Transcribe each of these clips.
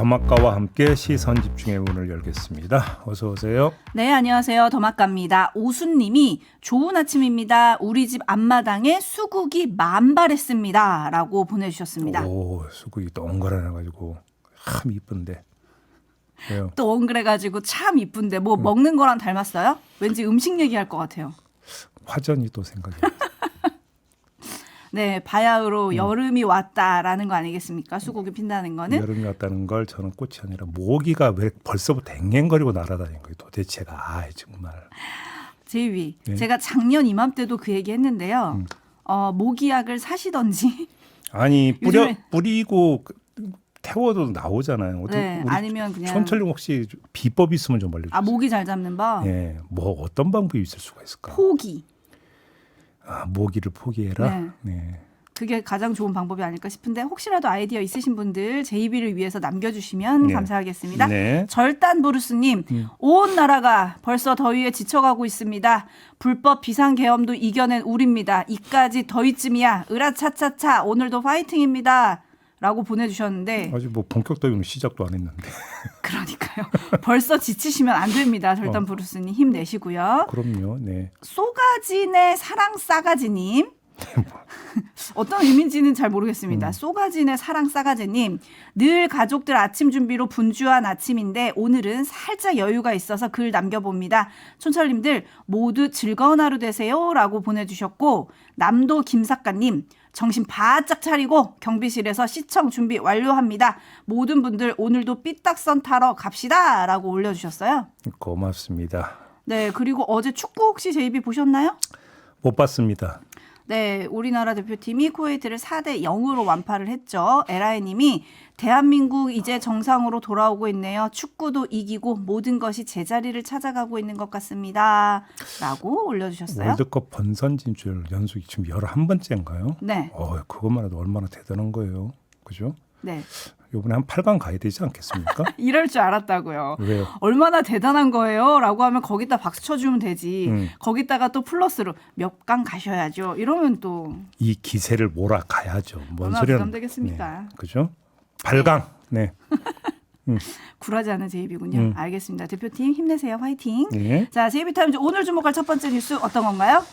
더마카와 함께 시선 집중의 문을 열겠습니다. 어서 오세요. 네, 안녕하세요. 더마카입니다. 오수님이 좋은 아침입니다. 우리 집 앞마당에 수국이 만발했습니다. 라고 보내주셨습니다. 오, 수국이 동그라내가지고 참 이쁜데. 왜요? 또 엉그래가지고 참 이쁜데 뭐 먹는 거랑 닮았어요? 왠지 음식 얘기할 것 같아요. 화전이 또 생각이 나요. 네, 바야흐로 여름이 왔다라는 거 아니겠습니까? 수국이 핀다는 거는. 여름이 왔다는 걸 저는 꽃이 아니라 모기가 왜 벌써부터 앵앵거리고 날아다니는 거예요. 도대체가 정말. 제이비, 네. 제가 작년 이맘때도 그 얘기 했는데요. 모기약을 사시던지. 아니 요즘에- 뿌리고 태워도 나오잖아요. 네, 아니면 그냥. 촌철님 혹시 비법 있으면 좀 알려주세요. 아, 모기 잘 잡는 법? 예, 뭐 어떤 방법이 있을 수가 있을까? 포기. 아, 모기를 포기해라. 네. 네. 그게 가장 좋은 방법이 아닐까 싶은데 혹시라도 아이디어 있으신 분들 제이비를 위해서 남겨주시면 네. 감사하겠습니다. 네. 절단 브루스님, 온 나라가 벌써 더위에 지쳐가고 있습니다. 불법 비상계엄도 이겨낸 우리입니다. 이까지 더위쯤이야. 으라차차차 오늘도 파이팅입니다. 라고 보내주셨는데 아직 뭐 본격 더위는 시작도 안 했는데. 그러니까요. 벌써 지치시면 안 됩니다. 절단 브루스님 힘내시고요. 그럼요. 네. 쏘가진의 사랑 싸가지님. 어떤 의미인지는 잘 모르겠습니다. 쏘가진의 사랑 싸가지님. 늘 가족들 아침 준비로 분주한 아침인데 오늘은 살짝 여유가 있어서 글 남겨봅니다. 촌철님들 모두 즐거운 하루 되세요. 라고 보내주셨고 남도 김사과님. 정신 바짝 차리고 경비실에서 시청 준비 완료합니다. 모든 분들 오늘도 삐딱선 타러 갑시다. 라고 올려주셨어요. 고맙습니다. 네, 그리고 어제 축구 혹시 제이비 보셨나요? 못 봤습니다. 네, 우리나라 대표팀이 쿠웨이트를 4대 0으로 완파를 했죠. 에라이님이 대한민국 이제 정상으로 돌아오고 있네요. 축구도 이기고 모든 것이 제자리를 찾아가고 있는 것 같습니다. 라고 올려주셨어요. 월드컵 본선 진출 연속이 지금 11번째인가요? 네. 그것만 해도 얼마나 대단한 거예요. 그죠? 네. 이번에 한 8강 가야 되지 않겠습니까? 이럴 줄 알았다고요. 왜요? 얼마나 대단한 거예요? 라고 하면 거기다 박수 쳐주면 되지. 거기다가 또 플러스로 몇 강 가셔야죠. 이러면 또 이 기세를 몰아가야죠. 뭔 얼마나 소리는. 부담되겠습니까? 네. 그죠? 8강. 네. 굴하지 않은 제이비군요. 알겠습니다. 대표팀 힘내세요. 화이팅. 네. 자, 제이비타임즈 오늘 주목할 첫 번째 뉴스 어떤 건가요?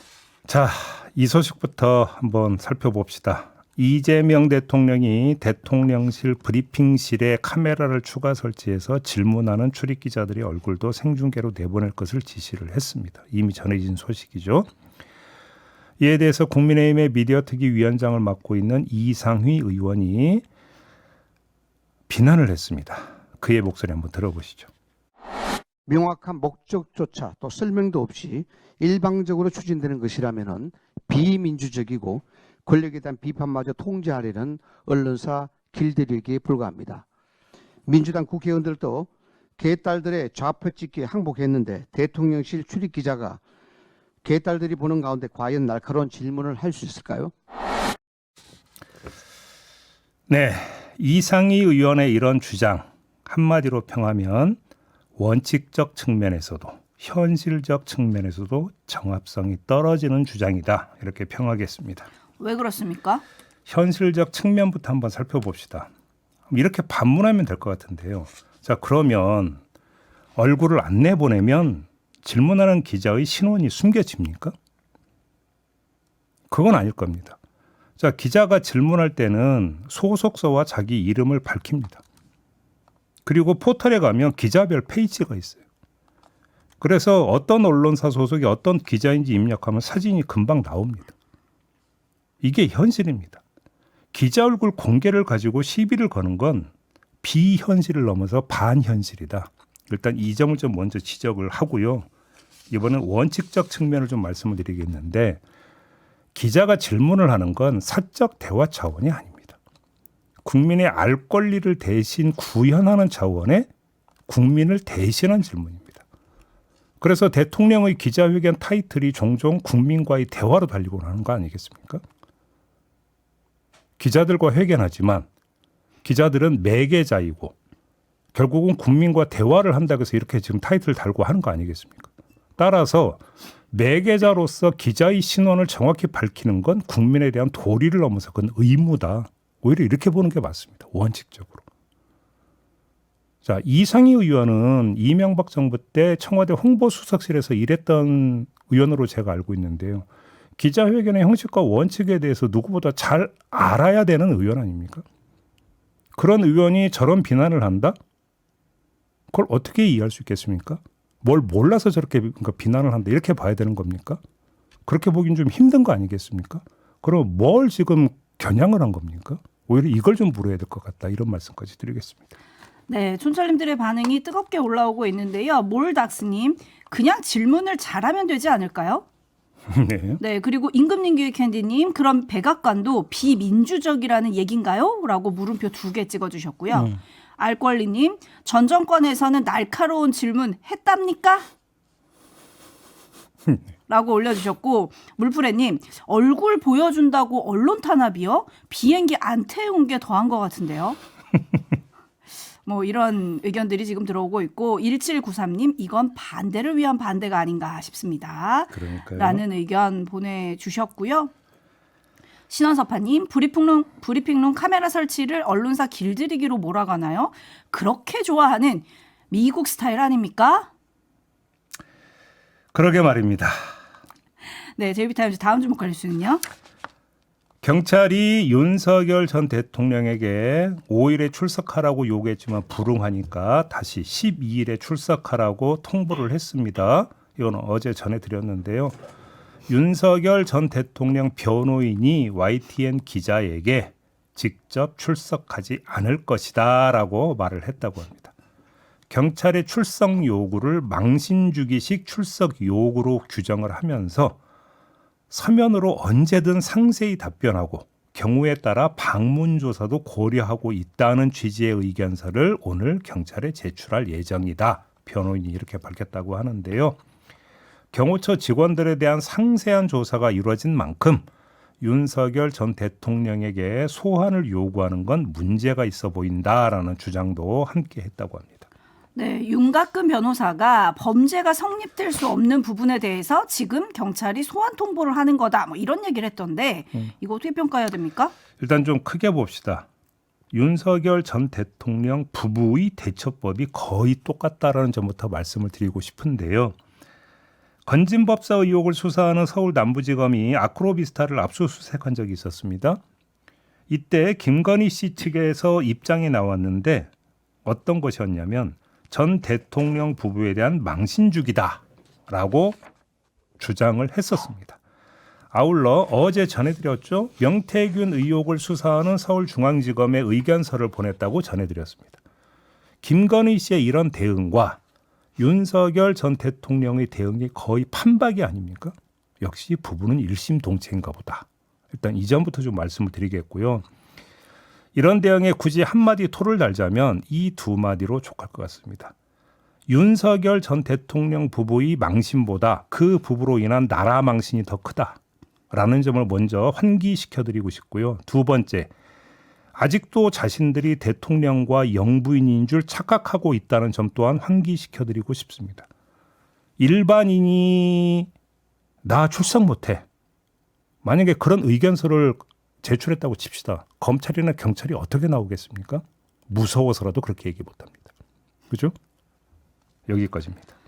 자, 이 소식부터 한번 살펴봅시다. 이재명 대통령이 대통령실 브리핑실에 카메라를 추가 설치해서 질문하는 출입 기자들의 얼굴도 생중계로 내보낼 것을 지시를 했습니다. 이미 전해진 소식이죠. 이에 대해서 국민의힘의 미디어특위 위원장을 맡고 있는 이상휘 의원이 비난을 했습니다. 그의 목소리 한번 들어보시죠. 명확한 목적조차 또 설명도 없이 일방적으로 추진되는 것이라면 비민주적이고 권력에 대한 비판마저 통제하려는 언론사 길들이기에 불과합니다. 민주당 국회의원들도 개딸들의 좌표 찍기에 항복했는데 대통령실 출입 기자가 개딸들이 보는 가운데 과연 날카로운 질문을 할 수 있을까요? 네, 이상희 의원의 이런 주장 한마디로 평하면 원칙적 측면에서도 현실적 측면에서도 정합성이 떨어지는 주장이다. 이렇게 평하겠습니다. 왜 그렇습니까? 현실적 측면부터 한번 살펴봅시다. 이렇게 반문하면 될 것 같은데요. 자, 그러면 얼굴을 안 내보내면 질문하는 기자의 신원이 숨겨집니까? 그건 아닐 겁니다. 자, 기자가 질문할 때는 소속서와 자기 이름을 밝힙니다. 그리고 포털에 가면 기자별 페이지가 있어요. 그래서 어떤 언론사 소속이 어떤 기자인지 입력하면 사진이 금방 나옵니다. 이게 현실입니다. 기자 얼굴 공개를 가지고 시비를 거는 건 비현실을 넘어서 반현실이다. 일단 이 점을 좀 먼저 지적을 하고요. 이번엔 원칙적 측면을 좀 말씀을 드리겠는데 기자가 질문을 하는 건 사적 대화 차원이 아닙니다. 국민의 알 권리를 대신 구현하는 차원의 국민을 대신한 질문입니다. 그래서 대통령의 기자회견 타이틀이 종종 국민과의 대화로 달리고 하는 거 아니겠습니까? 기자들과 회견하지만 기자들은 매개자이고 결국은 국민과 대화를 한다고 해서 이렇게 지금 타이틀을 달고 하는 거 아니겠습니까? 따라서 매개자로서 기자의 신원을 정확히 밝히는 건 국민에 대한 도리를 넘어서 그건 의무다. 오히려 이렇게 보는 게 맞습니다. 원칙적으로. 자, 이상희 의원은 이명박 정부 때 청와대 홍보수석실에서 일했던 의원으로 제가 알고 있는데요. 기자회견의 형식과 원칙에 대해서 누구보다 잘 알아야 되는 의원 아닙니까? 그런 의원이 저런 비난을 한다? 그걸 어떻게 이해할 수 있겠습니까? 뭘 몰라서 저렇게 비난을 한다 이렇게 봐야 되는 겁니까? 그렇게 보긴 좀 힘든 거 아니겠습니까? 그럼 뭘 지금 겨냥을 한 겁니까? 오히려 이걸 좀 물어야 될 것 같다 이런 말씀까지 드리겠습니다. 네, 촌철님들의 반응이 뜨겁게 올라오고 있는데요. 몰닥스님, 그냥 질문을 잘하면 되지 않을까요? 네. 네, 그리고 임금님교육 캔디님, 그럼 백악관도 비민주적이라는 얘긴가요? 라고 물음표 2개 찍어주셨고요. 알권리님, 전 정권에서는 날카로운 질문 했답니까? 라고 올려주셨고, 물프레님, 얼굴 보여준다고 언론 탄압이요? 비행기 안 태운 게 더한 것 같은데요. 뭐 이런 의견들이 지금 들어오고 있고 1793님 이건 반대를 위한 반대가 아닌가 싶습니다. 그러니까요. 라는 의견 보내주셨고요. 신원섭파님 브리핑룸 카메라 설치를 언론사 길들이기로 몰아가나요? 그렇게 좋아하는 미국 스타일 아닙니까? 그러게 말입니다. 네, JB타임즈 다음 주목할 뉴스는요. 경찰이 윤석열 전 대통령에게 5일에 출석하라고 요구했지만 불응하니까 다시 12일에 출석하라고 통보를 했습니다. 이건 어제 전해드렸는데요. 윤석열 전 대통령 변호인이 YTN 기자에게 직접 출석하지 않을 것이다 라고 말을 했다고 합니다. 경찰의 출석 요구를 망신주기식 출석 요구로 규정을 하면서 서면으로 언제든 상세히 답변하고 경우에 따라 방문 조사도 고려하고 있다는 취지의 의견서를 오늘 경찰에 제출할 예정이다. 변호인이 이렇게 밝혔다고 하는데요. 경호처 직원들에 대한 상세한 조사가 이루어진 만큼 윤석열 전 대통령에게 소환을 요구하는 건 문제가 있어 보인다라는 주장도 함께 했다고 합니다. 네, 윤곽근 변호사가 범죄가 성립될 수 없는 부분에 대해서 지금 경찰이 소환 통보를 하는 거다. 뭐 이런 얘기를 했던데 이거 어떻게 평가해야 됩니까? 일단 좀 크게 봅시다. 윤석열 전 대통령 부부의 대처법이 거의 똑같다라는 점부터 말씀을 드리고 싶은데요. 건진법사 의혹을 수사하는 서울 남부지검이 아크로비스타를 압수수색한 적이 있었습니다. 이때 김건희 씨 측에서 입장이 나왔는데 어떤 것이었냐면 전 대통령 부부에 대한 망신주기다라고 주장을 했었습니다. 아울러 어제 전해드렸죠. 명태균 의혹을 수사하는 서울중앙지검에 의견서를 보냈다고 전해드렸습니다. 김건희 씨의 이런 대응과 윤석열 전 대통령의 대응이 거의 판박이 아닙니까? 역시 부부는 일심동체인가 보다. 일단 이전부터 좀 말씀을 드리겠고요. 이런 대응에 굳이 한마디 토를 달자면 이 두 마디로 족할 것 같습니다. 윤석열 전 대통령 부부의 망신보다 그 부부로 인한 나라 망신이 더 크다라는 점을 먼저 환기시켜드리고 싶고요. 두 번째, 아직도 자신들이 대통령과 영부인인 줄 착각하고 있다는 점 또한 환기시켜드리고 싶습니다. 일반인이 나 출석 못해. 만약에 그런 의견서를 제출했다고 칩시다. 검찰이나 경찰이 어떻게 나오겠습니까? 무서워서라도 그렇게 얘기 못합니다. 그죠? 여기까지입니다.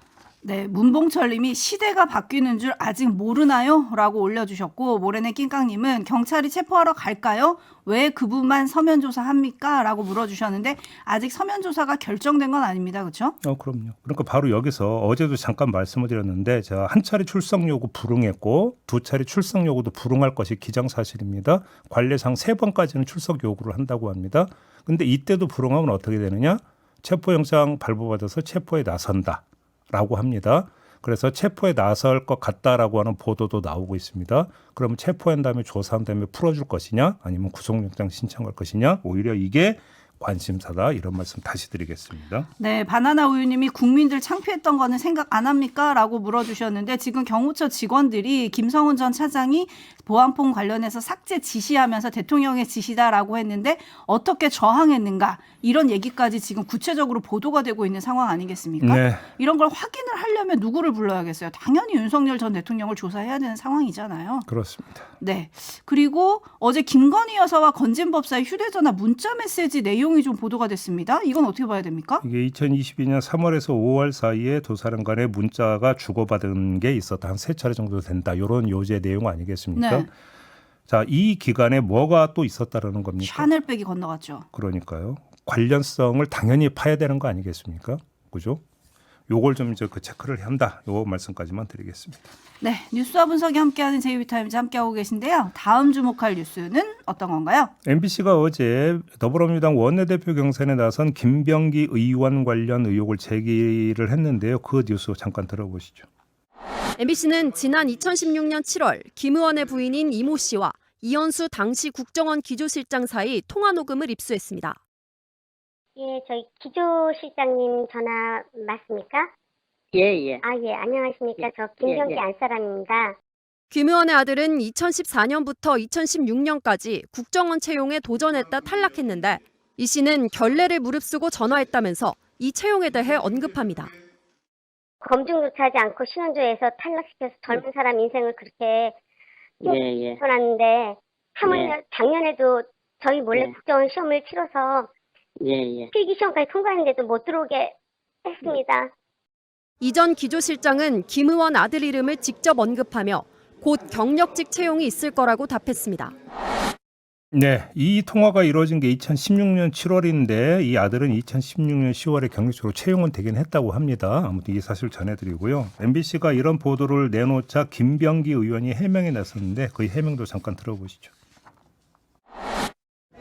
네, 문봉철님이 시대가 바뀌는 줄 아직 모르나요? 라고 올려주셨고 모래내 낑깡님은 경찰이 체포하러 갈까요? 왜 그분만 서면 조사합니까? 라고 물어주셨는데 아직 서면 조사가 결정된 건 아닙니다. 그렇죠? 그럼요. 그러니까 바로 여기서 어제도 잠깐 말씀을 드렸는데 제가 한 차례 출석 요구 불응했고 두 차례 출석 요구도 불응할 것이 기정사실입니다. 관례상 3번까지는 출석 요구를 한다고 합니다. 근데 이때도 불응하면 어떻게 되느냐? 체포영장 발부받아서 체포에 나선다라고 합니다. 그래서 체포에 나설 것 같다라고 하는 보도도 나오고 있습니다. 그러면 체포한 다음에 조사한 다음에 풀어줄 것이냐 아니면 구속영장 신청할 것이냐 오히려 이게 관심사다 이런 말씀 다시 드리겠습니다. 네, 바나나 우유님이 국민들 창피했던 거는 생각 안 합니까? 라고 물어주셨는데 지금 경호처 직원들이 김성훈 전 차장이 보안폰 관련해서 삭제 지시하면서 대통령의 지시다라고 했는데 어떻게 저항했는가 이런 얘기까지 지금 구체적으로 보도가 되고 있는 상황 아니겠습니까? 네. 이런 걸 확인을 하려면 누구를 불러야겠어요? 당연히 윤석열 전 대통령을 조사해야 되는 상황이잖아요. 그렇습니다. 네. 그리고 어제 김건희 여사와 건진법사의 휴대전화 문자 메시지 내용 내용이 좀 보도가 됐습니다. 이건 어떻게 봐야 됩니까? 이게 2022년 3월에서 5월 사이에 두 사람 간에 문자가 주고받은 게 있었다. 한 3차례 정도 된다. 이런 요지의 내용 아니겠습니까? 네. 자, 이 기간에 뭐가 또 있었다라는 겁니까? 샤넬백이 건너갔죠. 그러니까요. 관련성을 당연히 파야 되는 거 아니겠습니까? 그죠? 요걸 좀 이제 그 체크를 한다. 요 말씀까지만 드리겠습니다. 네, 뉴스와 분석이 함께하는 제2비타임즈 함께하고 계신데요. 다음 주목할 뉴스는 어떤 건가요? MBC가 어제 더불어민주당 원내대표 경선에 나선 김병기 의원 관련 의혹을 제기를 했는데요. 그 뉴스 잠깐 들어보시죠. MBC는 지난 2016년 7월 김 의원의 부인인 이모 씨와 이현수 당시 국정원 기조실장 사이 통화 녹음을 입수했습니다. 예, 저희 기조실장님 전화 맞습니까? 예. 아, 예, 안녕하십니까. 저 김병기 안사람입니다. 김 의원의 아들은 2014년부터 2016년까지 국정원 채용에 도전했다 탈락했는데 이 씨는 결례를 무릅쓰고 전화했다면서 이 채용에 대해 언급합니다. 검증조차 하지 않고 신원조에서 탈락시켜서 젊은 사람 인생을 그렇게 예. 해놨는데 하물며 작년에도 저희 몰래 네. 국정원 시험을 치러서 예. 필기시험까지 통과했는데도 못 들어오게 했습니다. 이전 기조실장은 김 의원 아들 이름을 직접 언급하며 곧 경력직 채용이 있을 거라고 답했습니다. 네, 이 통화가 이루어진 게 2016년 7월인데 이 아들은 2016년 10월에 경력직으로 채용은 되긴 했다고 합니다. 아무튼 이 사실 전해드리고요. MBC가 이런 보도를 내놓자 김병기 의원이 해명에 나섰는데 그 해명도 잠깐 들어보시죠.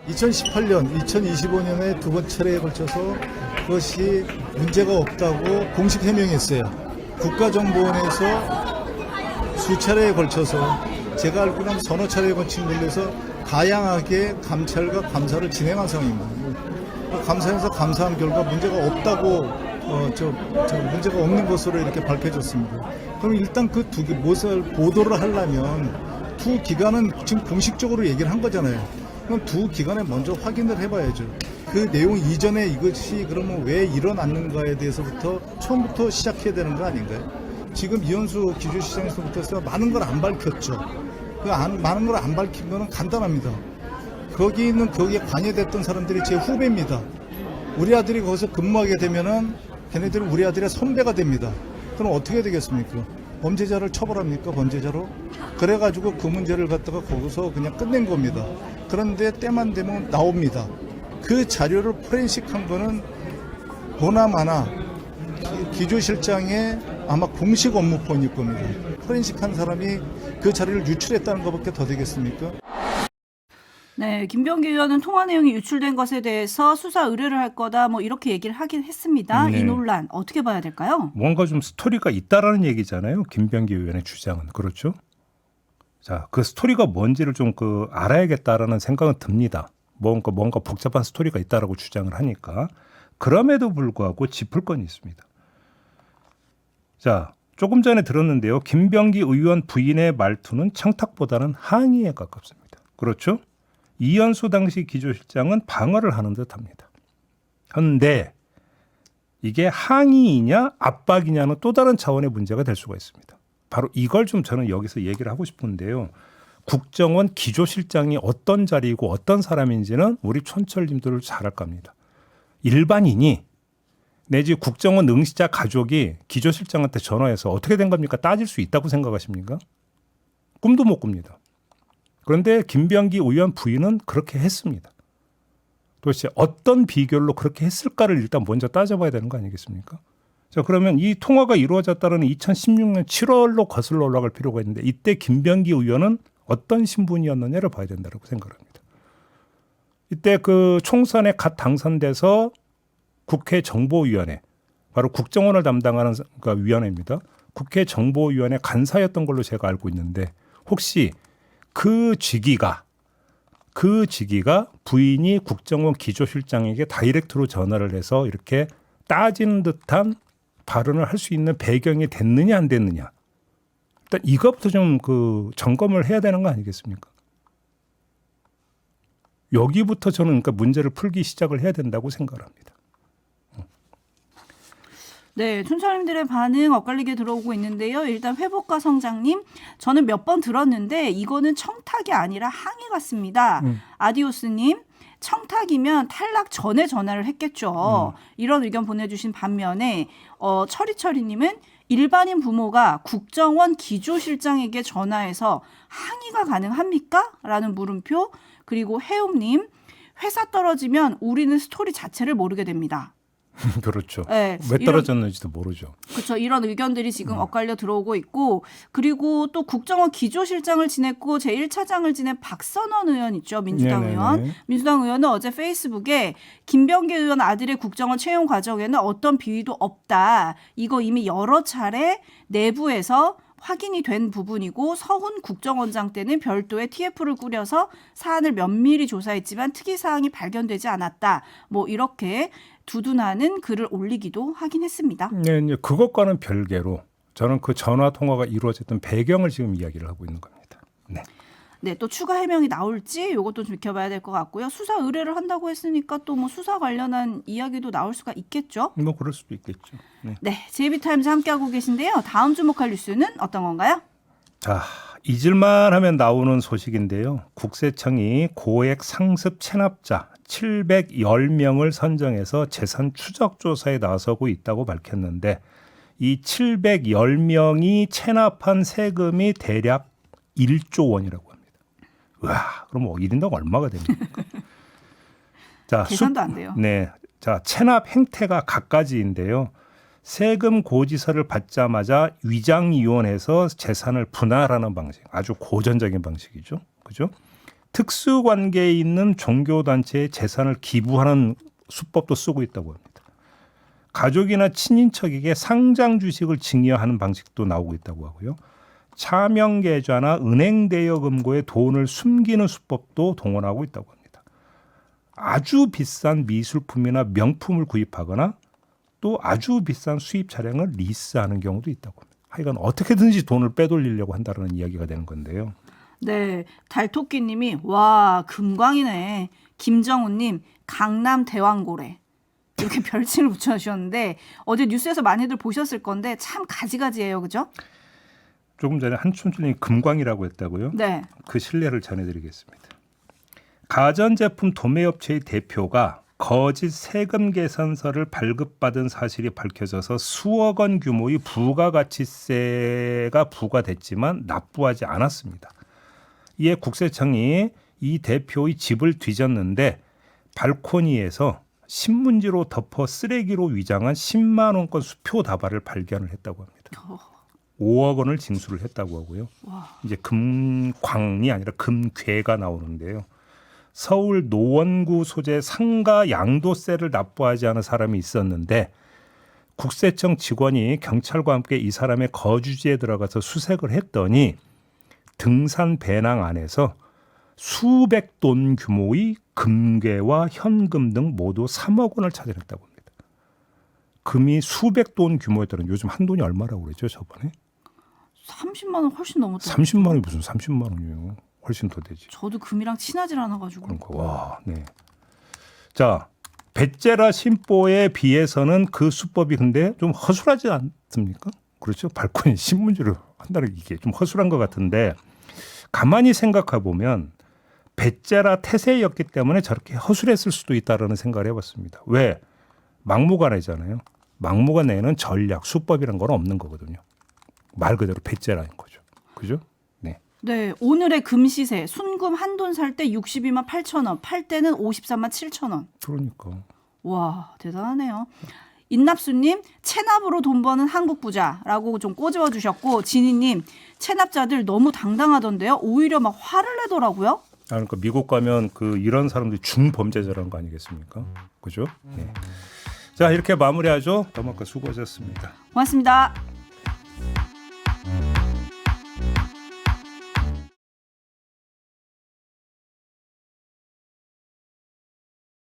2018년, 2025년에 두 번 차례에 걸쳐서 그것이 문제가 없다고 공식 해명했어요. 국가정보원에서 수차례에 걸쳐서 제가 알기로는 서너 차례에 걸친 걸려서 다양하게 감찰과 감사를 진행한 상황입니다. 감사에서 감사한 결과 문제가 없다고 문제가 없는 것으로 이렇게 밝혀졌습니다. 그럼 일단 그 두 개 무엇을 보도를 하려면 두 기관은 지금 공식적으로 얘기를 한 거잖아요. 그럼 두 기관에 먼저 확인을 해봐야죠. 그 내용 이전에 이것이 그러면 왜 일어났는가에 대해서부터 처음부터 시작해야 되는 거 아닌가요? 지금 이현수 기조실장에서부터 해서 많은 걸 안 밝혔죠. 많은 걸 안 밝힌 거는 간단합니다. 거기에 관여됐던 사람들이 제 후배입니다. 우리 아들이 거기서 근무하게 되면은 걔네들은 우리 아들의 선배가 됩니다. 그럼 어떻게 되겠습니까? 범죄자를 처벌합니까? 범죄자로? 그래가지고 그 문제를 갖다가 거기서 그냥 끝낸 겁니다. 그런데 때만 되면 나옵니다. 그 자료를 포렌식한 거는 보나마나 기조실장의 아마 공식 업무폰일 겁니다. 포렌식한 사람이 그 자료를 유출했다는 것밖에 더 되겠습니까? 네, 김병기 의원은 통화 내용이 유출된 것에 대해서 수사 의뢰를 할 거다 뭐 이렇게 얘기를 하긴 했습니다. 네. 이 논란 어떻게 봐야 될까요? 뭔가 좀 스토리가 있다라는 얘기잖아요. 김병기 의원의 주장은. 그렇죠? 자, 그 스토리가 뭔지를 좀 알아야겠다라는 생각은 듭니다. 뭔가 복잡한 스토리가 있다라고 주장을 하니까. 그럼에도 불구하고 짚을 건 있습니다. 자, 조금 전에 들었는데요. 김병기 의원 부인의 말투는 청탁보다는 항의에 가깝습니다. 그렇죠? 이현수 당시 기조실장은 방어를 하는 듯합니다. 그런데 이게 항의이냐 압박이냐는 또 다른 차원의 문제가 될 수가 있습니다. 바로 이걸 좀 저는 여기서 얘기를 하고 싶은데요. 국정원 기조실장이 어떤 자리이고 어떤 사람인지는 우리 촌철님들을 잘 알 겁니다. 일반인이 내지 국정원 응시자 가족이 기조실장한테 전화해서 어떻게 된 겁니까? 따질 수 있다고 생각하십니까? 꿈도 못 꿉니다. 그런데 김병기 의원 부인은 그렇게 했습니다. 도대체 어떤 비결로 그렇게 했을까를 일단 먼저 따져봐야 되는 거 아니겠습니까? 자, 그러면 이 통화가 이루어졌다는 2016년 7월로 거슬러 올라갈 필요가 있는데 이때 김병기 의원은 어떤 신분이었느냐를 봐야 된다고 생각합니다. 이때 그 총선에 갓 당선돼서 국회 정보위원회, 바로 국정원을 담당하는 위원회입니다. 국회 정보위원회 간사였던 걸로 제가 알고 있는데 혹시 그 직위가 부인이 국정원 기조실장에게 다이렉트로 전화를 해서 이렇게 따지는 듯한 발언을 할 수 있는 배경이 됐느냐 안 됐느냐. 일단 이것부터 좀 점검을 해야 되는 거 아니겠습니까? 여기부터 저는 그러니까 문제를 풀기 시작을 해야 된다고 생각을 합니다. 네, 촌철님들의 반응 엇갈리게 들어오고 있는데요. 일단 회복가 성장님, 저는 몇 번 들었는데 이거는 청탁이 아니라 항의 같습니다. 아디오스님, 청탁이면 탈락 전에 전화를 했겠죠. 이런 의견 보내주신 반면에 철이철이님은 일반인 부모가 국정원 기조실장에게 전화해서 항의가 가능합니까? 라는 물음표. 그리고 해움님, 회사 떨어지면 우리는 스토리 자체를 모르게 됩니다. 그렇죠. 네, 왜 떨어졌는지도 모르죠. 그렇죠. 이런 의견들이 지금 엇갈려 들어오고 있고, 그리고 또 국정원 기조실장을 지냈고 제1차장을 지낸 박선원 의원 있죠. 민주당 네네네. 의원. 민주당 의원은 어제 페이스북에 김병기 의원 아들의 국정원 채용 과정에는 어떤 비위도 없다. 이거 이미 여러 차례 내부에서 확인이 된 부분이고 서훈 국정원장 때는 별도의 TF를 꾸려서 사안을 면밀히 조사했지만 특이사항이 발견되지 않았다. 뭐 이렇게 두둔하는 글을 올리기도 하긴 했습니다. 네, 이제 그것과는 별개로 저는 그 전화 통화가 이루어졌던 배경을 지금 이야기를 하고 있는 겁니다. 네. 네, 또 추가 해명이 나올지 이것도 좀 지켜봐야 될 것 같고요. 수사 의뢰를 한다고 했으니까 또 뭐 수사 관련한 이야기도 나올 수가 있겠죠. 뭐 그럴 수도 있겠죠. 네. 네, JB타임즈 함께하고 계신데요. 다음 주목할 뉴스는 어떤 건가요? 자, 잊을만 하면 나오는 소식인데요. 국세청이 고액 상습 체납자 710명을 선정해서 재산 추적 조사에 나서고 있다고 밝혔는데 이 710명이 체납한 세금이 대략 1조 원이라고 합니다. 와, 그럼 뭐 1인당 얼마가 됩니까? 자, 계산도 안 돼요. 네. 자, 체납 행태가 갖가지인데요. 세금 고지서를 받자마자 위장 이혼해서 재산을 분할하는 방식, 아주 고전적인 방식이죠. 그죠? 특수 관계에 있는 종교 단체에 재산을 기부하는 수법도 쓰고 있다고 합니다. 가족이나 친인척에게 상장 주식을 증여하는 방식도 나오고 있다고 하고요. 차명 계좌나 은행 대여금고에 돈을 숨기는 수법도 동원하고 있다고 합니다. 아주 비싼 미술품이나 명품을 구입하거나 또 아주 비싼 수입 차량을 리스하는 경우도 있다고 합니다. 하여간 어떻게든지 돈을 빼돌리려고 한다는 이야기가 되는 건데요. 네, 달토끼님이 와 금광이네. 김정훈님 강남 대왕고래. 이렇게 별칭을 붙여주셨는데 어제 뉴스에서 많이들 보셨을 건데 참 가지가지예요, 그죠? 조금 전에 한춘준이 금광이라고 했다고요? 네. 그 신뢰를 전해드리겠습니다. 가전제품 도매업체의 대표가 거짓 세금 계산서를 발급받은 사실이 밝혀져서 수억 원 규모의 부가가치세가 부과됐지만 납부하지 않았습니다. 이에 국세청이 이 대표의 집을 뒤졌는데 발코니에서 신문지로 덮어 쓰레기로 위장한 10만 원권 수표 다발을 발견을 했다고 합니다. 5억 원을 징수를 했다고 하고요. 이제 금광이 아니라 금괴가 나오는데요. 서울 노원구 소재 상가 양도세를 납부하지 않은 사람이 있었는데 국세청 직원이 경찰과 함께 이 사람의 거주지에 들어가서 수색을 했더니 등산 배낭 안에서 수백 돈 규모의 금괴와 현금 등 모두 3억 원을 찾아냈다고 합니다. 금이 수백 돈 규모였다는 요즘 한 돈이 얼마라고 그랬죠 저번에? 30만 원 훨씬 넘었다. 30만 원이 무슨 30만 원이에요. 훨씬 더 되지. 저도 금이랑 친하질 않아가지고. 그러니까 와, 네. 자, 베제라 신보에 비해서는 그 수법이 근데 좀 허술하지 않습니까? 그렇죠. 발코니 신문지로 한다는 이게 좀 허술한 것 같은데 가만히 생각해 보면 베제라 태세였기 때문에 저렇게 허술했을 수도 있다라는 생각을 해봤습니다. 왜? 막무가내잖아요. 막무가내는 전략, 수법이란 건 없는 거거든요. 말 그대로 베제라인 거죠. 그죠? 네. 네, 오늘의 금 시세 순금 한 돈 살 때 62만 8천 원, 팔 때는 53만 7천 원. 그러니까. 와, 대단하네요. 인납수님, 체납으로 돈 버는 한국 부자라고 좀 꼬집어 주셨고, 진희님, 체납자들 너무 당당하던데요. 오히려 막 화를 내더라고요. 그러니까 미국 가면 그 이런 사람들이 중범죄자라는 거 아니겠습니까? 그죠? 네. 자, 이렇게 마무리하죠. 더마카 수고하셨습니다. 고맙습니다.